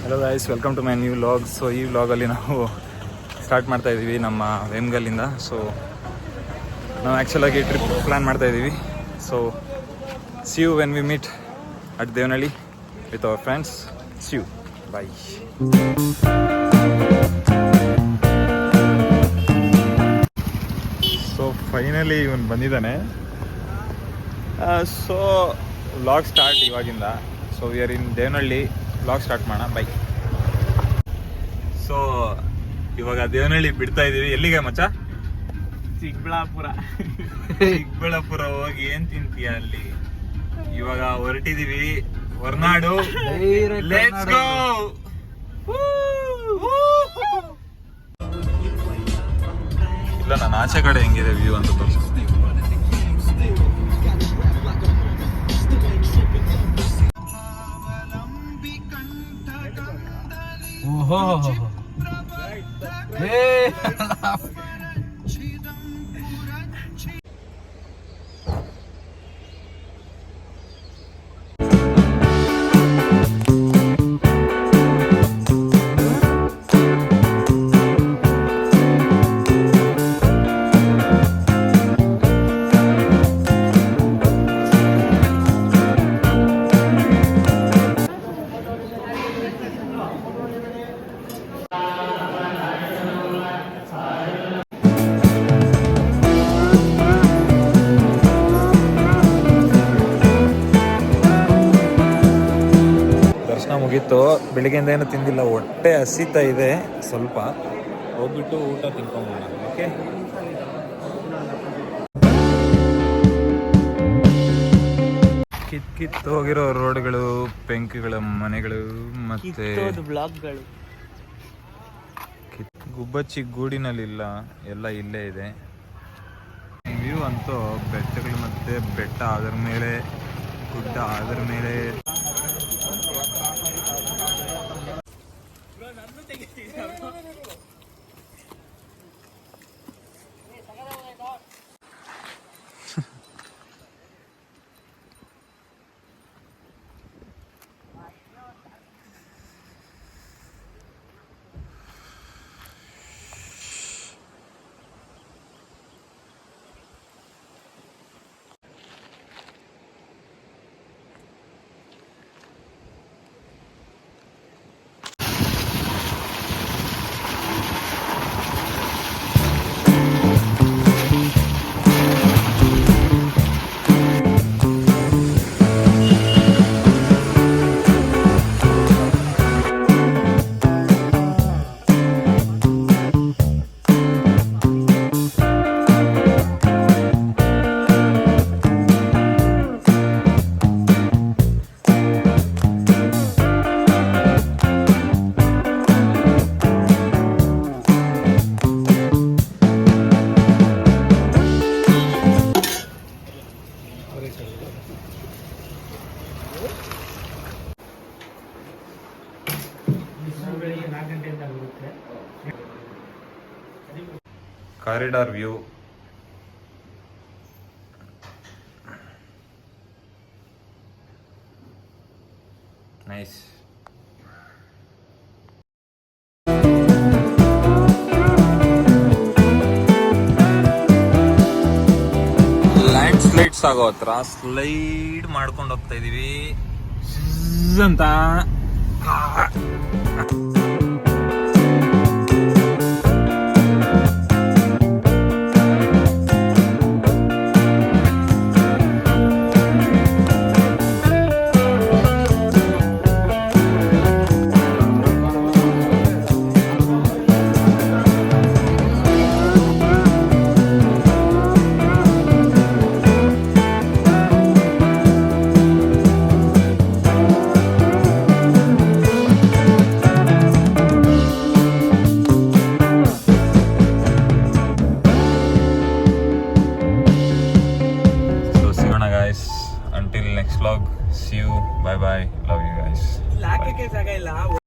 Hello guys, welcome to my new vlog. So ಈ ವ್ಲಾಗಲ್ಲಿ ನಾವು ಸ್ಟಾರ್ಟ್ ಮಾಡ್ತಾ ಇದ್ದೀವಿ ನಮ್ಮ ವೇಮ್ಗಲ್ಲಿಂದ. ಸೊ ನಾವು ಆ್ಯಕ್ಚುಲಾಗಿ ಟ್ರಿಪ್ ಪ್ಲ್ಯಾನ್ ಮಾಡ್ತಾ ಇದ್ದೀವಿ. So see you when we meet at Devanahalli with our friends. See you, bye. So finally ಇವನು ಬಂದಿದ್ದಾನೆ. ಸೊ ವ್ಲಾಗ್ ಸ್ಟಾರ್ಟ್ ಇವಾಗಿಂದ. So we are in Devanahalli. Vlog start ಮಾಡೋಣ, ಬೈ. ಸೊ ಇವಾಗ ದೇವನಹಳ್ಳಿ ಬಿಡ್ತಾ ಇದೀವಿ. ಎಲ್ಲಿಗೆ ಮಚ್ಚ? ಚಿಕ್ಕಬಳ್ಳಾಪುರ ಹೋಗಿ ಏನ್ ತಿಂತೀಯ ಅಲ್ಲಿ? ಇವಾಗ ಹೊರಟಿದೀವಿ ಹೊರನಾಡು. Let's go. ಇಲ್ಲ, ನಾನು ಆಚೆ ಕಡೆ ಹೆಂಗಿದೆ ವ್ಯೂ ಅಂತ ತೋರಿಸ್ತೀನಿ. ಮುಗೀತು. ಬೆಳಿಗ್ಗೆಯಿಂದ ಏನು ತಿಂದಿಲ್ಲ, ಹೊಟ್ಟೆ ಹಸಿತಾ ಇದೆ. ಸ್ವಲ್ಪ ಹೋಗ್ಬಿಟ್ಟು ಊಟ ತಿನ್ಕೊಂಬೋಣ. ಓಕೆ, ಕಿತ್ತು ಹೋಗಿರೋ ರೋಡ್ಗಳು, ಪೆಂಕ್ಗಳ ಮನೆಗಳು, ಮತ್ತೆ ಬ್ಲಾಕ್ಗಳು. ಗುಬ್ಬಚ್ಚಿ ಗೂಡಿನಲ್ಲಿಲ್ಲ, ಎಲ್ಲ ಇಲ್ಲೇ ಇದೆ. ವ್ಯೂ ಅಂತೂ ಬೆಟ್ಟಗಳು, ಮತ್ತೆ ಬೆಟ್ಟ ಅದರ ಮೇಲೆ, ಗುಡ್ಡ ಅದರ ಮೇಲೆ. Corridor view. Nice. Land slides ಆಗೋ ಹತ್ರ ಸ್ಲೈಡ್ ಮಾಡ್ಕೊಂಡು ಹೋಗ್ತಾ ಇದೀವಿ ಅಂತ.